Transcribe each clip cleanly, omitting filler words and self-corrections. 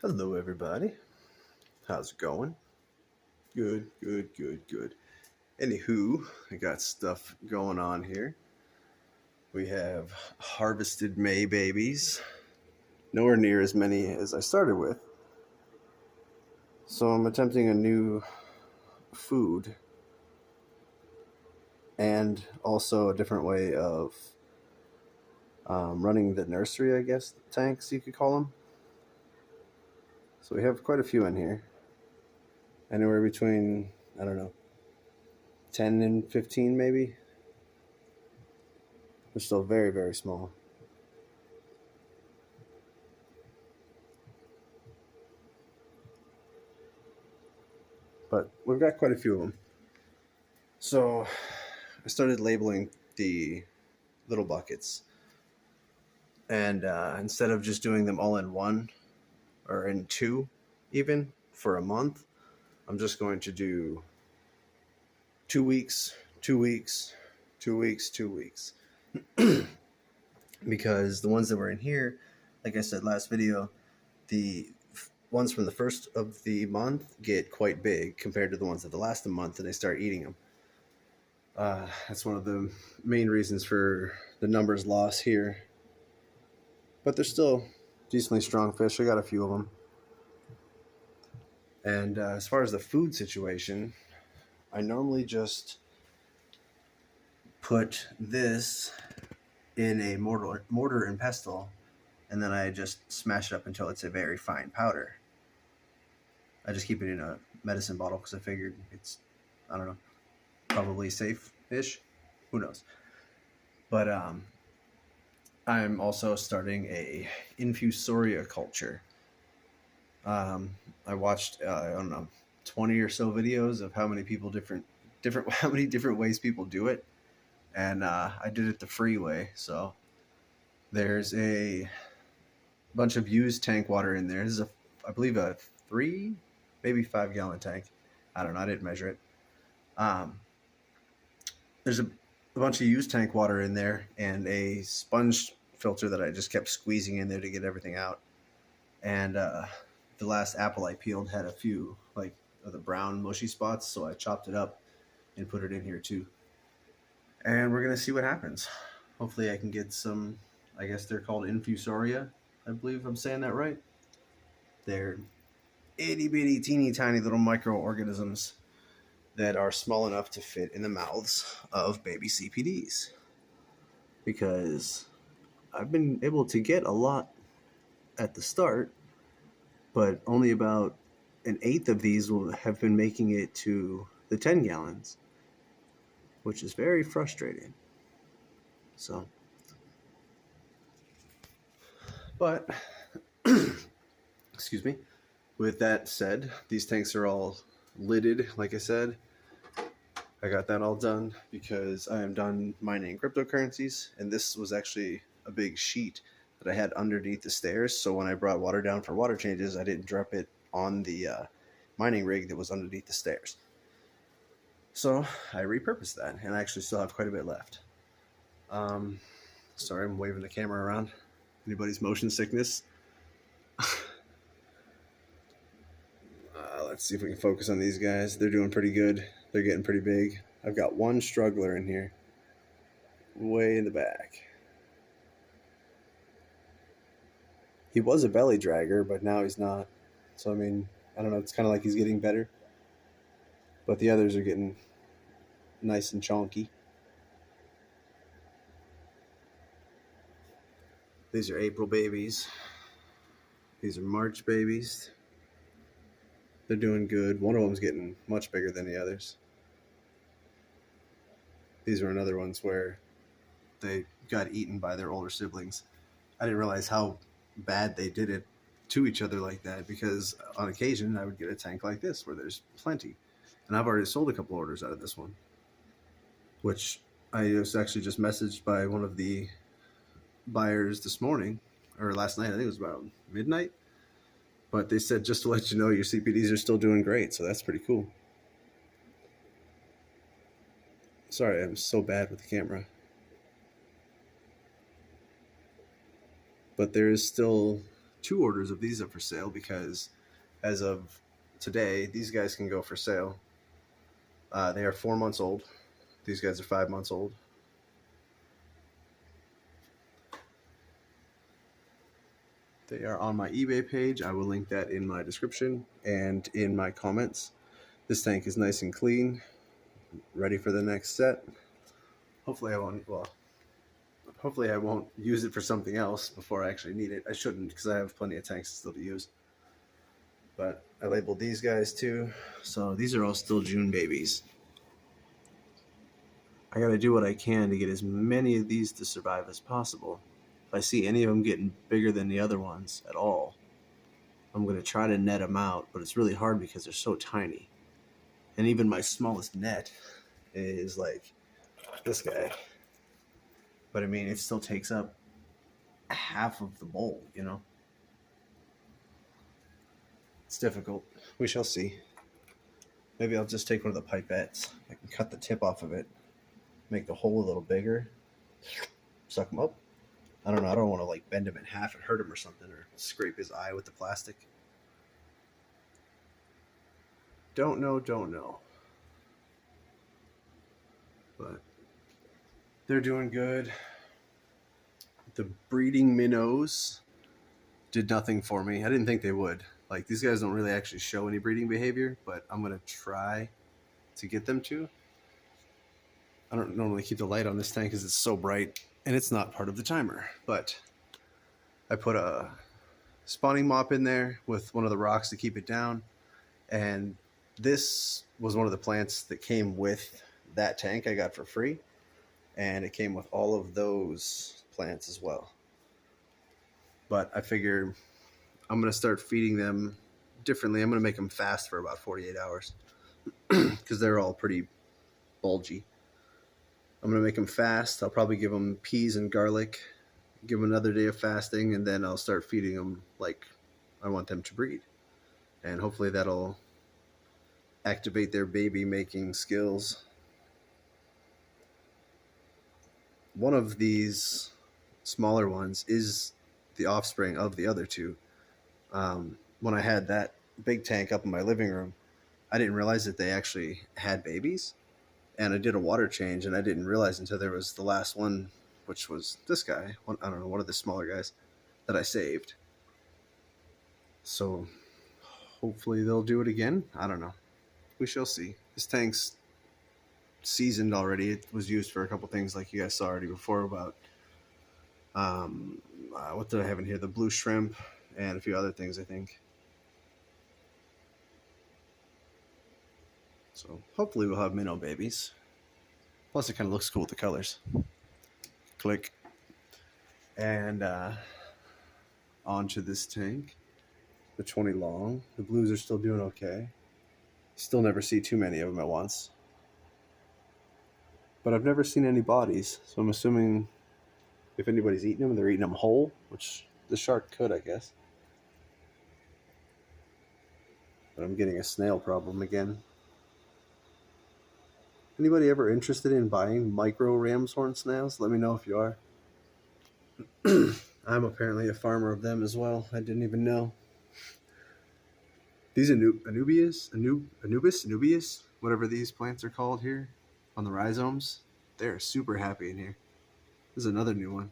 Hello, everybody. How's it going? Good, good, good, good. Anywho, I got stuff going on here. We have harvested May babies, nowhere near as many as I started with. So I'm attempting a new food and also a different way of running the nursery, I guess, tanks you could call them. So we have quite a few in here. Anywhere between, I don't know, 10 and 15 maybe. They're still very, very small. But we've got quite a few of them. So I started labeling the little buckets. And instead of just doing them all in one or in two, even for a month, I'm just going to do 2 weeks, 2 weeks, 2 weeks, 2 weeks. Because the ones that were in here, like I said last video, the ones from the first of the month get quite big compared to the ones that the last of the month, and they start eating them. That's one of the main reasons for the numbers loss here. But they're still decently strong fish. I got a few of them. And as far as the food situation, I normally just put this in a mortar and pestle, and then I just smash it up until it's a very fine powder. I just keep it in a medicine bottle because I figured it's, I don't know, probably safe-ish. Who knows? But I'm also starting a infusoria culture. I watched I don't know 20 or so videos of how many people different how many different ways people do it, and I did it the free way. So there's a bunch of used tank water in there. This is I believe a 3, maybe 5 gallon tank. I don't know. I didn't measure it. Um, there's a bunch of used tank water in there and a sponge filter that I just kept squeezing in there to get everything out. And the last apple I peeled had a few like of the brown mushy spots, so I chopped it up and put it in here too. And we're gonna see what happens. Hopefully, I can get some. I guess they're called infusoria. I believe I'm saying that right. They're itty bitty, teeny tiny little microorganisms that are small enough to fit in the mouths of baby CPDs. Because I've been able to get a lot at the start, but only about an eighth of these will have been making it to the 10 gallons, which is very frustrating. So, but, excuse me, with that said, these tanks are all lidded, like I said. I got that all done because I am done mining cryptocurrencies, and this was actually a big sheet that I had underneath the stairs, so when I brought water down for water changes, I didn't drop it on the mining rig that was underneath the stairs. So I repurposed that, and I actually still have quite a bit left. Sorry, I'm waving the camera around. Anybody's motion sickness? Let's see if we can focus on these guys. They're doing pretty good. They're getting pretty big. I've got one struggler in here, way in the back. He was a belly dragger, but now he's not. So, I mean, I don't know. It's kind of like he's getting better. But the others are getting nice and chonky. These are April babies. These are March babies. They're doing good. One of them's getting much bigger than the others. These are another ones where they got eaten by their older siblings. I didn't realize how bad they did it to each other like that, because on occasion I would get a tank like this where there's plenty. And I've already sold a couple orders out of this one, which I was actually just messaged by one of the buyers this morning, or last night. I think it was about midnight. But they said, just to let you know, your CPDs are still doing great. So that's pretty cool. Sorry, I'm so bad with the camera. But there is still 2 orders of these up for sale because as of today, these guys can go for sale. They are 4 months old. These guys are 5 months old. They are on my eBay page. I will link that in my description and in my comments. This tank is nice and clean, ready for the next set. Hopefully I won't use it for something else before I actually need it. I shouldn't, because I have plenty of tanks still to use. But I labeled these guys too. So these are all still June babies. I gotta do what I can to get as many of these to survive as possible. If I see any of them getting bigger than the other ones at all, I'm going to try to net them out, but it's really hard because they're so tiny. And even my smallest net is like this guy. But I mean, it still takes up half of the bowl, you know? It's difficult. We shall see. Maybe I'll just take one of the pipettes. I can cut the tip off of it, make the hole a little bigger, suck them up. I don't know. I don't want to like bend him in half and hurt him or something, or scrape his eye with the plastic. Don't know. But they're doing good. The breeding minnows did nothing for me. I didn't think they would. Like, these guys don't really actually show any breeding behavior, but I'm going to try to get them to. I don't normally keep the light on this tank because it's so bright. And it's not part of the timer, but I put a spawning mop in there with one of the rocks to keep it down. And this was one of the plants that came with that tank I got for free. And it came with all of those plants as well. But I figure I'm going to start feeding them differently. I'm going to make them fast for about 48 hours because they're all pretty bulgy. I'm going to make them fast. I'll probably give them peas and garlic, give them another day of fasting, and then I'll start feeding them like I want them to breed. And hopefully that'll activate their baby making skills. One of these smaller ones is the offspring of the other two. When I had that big tank up in my living room, I didn't realize that they actually had babies. And I did a water change, and I didn't realize until there was the last one, which was this guy. I don't know, one of the smaller guys that I saved. So hopefully they'll do it again. I don't know. We shall see. This tank's seasoned already. It was used for a couple things like you guys saw already before about, what did I have in here? The blue shrimp and a few other things, I think. So hopefully we'll have minnow babies. Plus it kind of looks cool with the colors. Click. And onto this tank. The 20 long. The blues are still doing okay. Still never see too many of them at once. But I've never seen any bodies. So I'm assuming if anybody's eating them, they're eating them whole. Which the shark could, I guess. But I'm getting a snail problem again. Anybody ever interested in buying micro ram's horn snails? Let me know if you are. I'm apparently a farmer of them as well. I didn't even know. These Anubis, whatever these plants are called here on the rhizomes, they're super happy in here. This is another new one.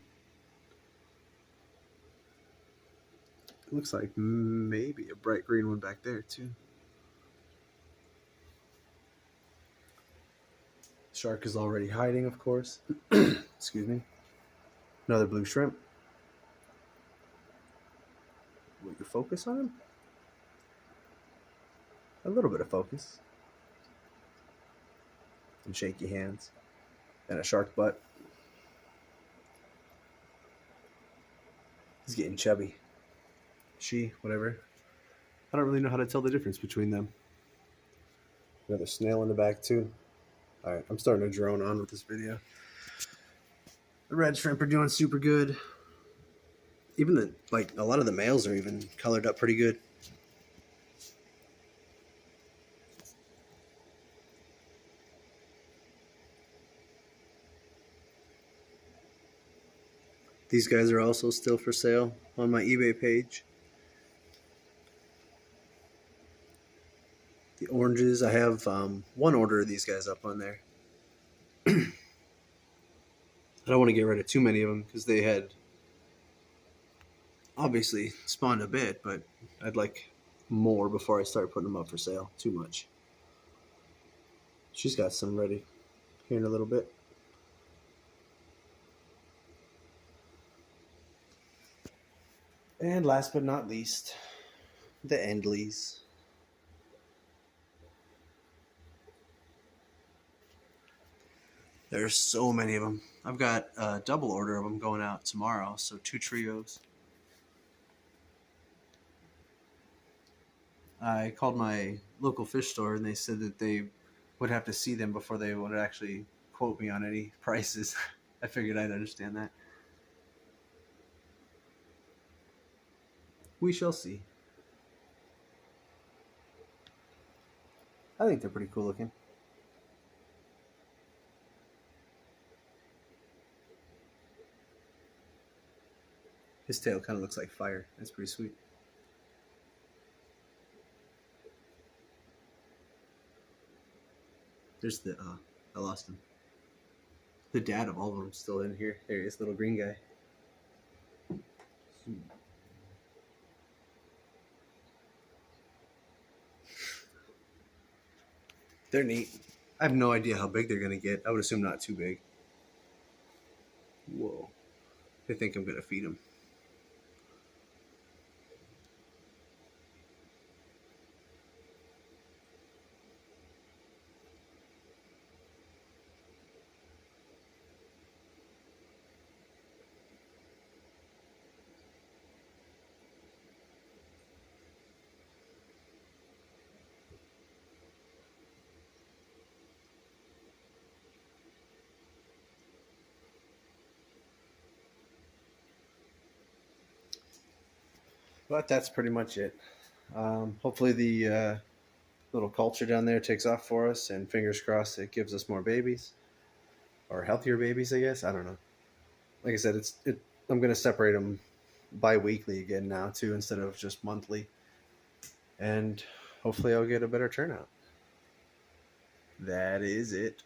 It looks like maybe a bright green one back there too. Shark is already hiding, of course. Excuse me. Another blue shrimp. Will you focus on him? A little bit of focus. And shaky hands. And a shark butt. He's getting chubby. She, whatever. I don't really know how to tell the difference between them. Another snail in the back too. Alright, I'm starting to drone on with this video. The red shrimp are doing super good. Even a lot of the males are even colored up pretty good. These guys are also still for sale on my eBay page. The oranges, I have one order of these guys up on there. I don't want to get rid of too many of them because they had obviously spawned a bit, but I'd like more before I start putting them up for sale. Too much. She's got some ready here in a little bit. And last but not least, the Endleys. There's so many of them. I've got a double order of them going out tomorrow, so 2 trios. I called my local fish store and they said that they would have to see them before they would actually quote me on any prices. I figured I'd understand that. We shall see. I think they're pretty cool looking. His tail kind of looks like fire. That's pretty sweet. There's the, I lost him. The dad of all of them is still in here. There he is, little green guy. They're neat. I have no idea how big they're going to get. I would assume not too big. Whoa. I think I'm going to feed them. But that's pretty much it. Hopefully the little culture down there takes off for us, and fingers crossed it gives us more babies. Or healthier babies, I guess. I don't know. Like I said, I'm going to separate them bi-weekly again now, too, instead of just monthly. And hopefully I'll get a better turnout. That is it.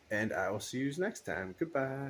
And I will see you next time. Goodbye.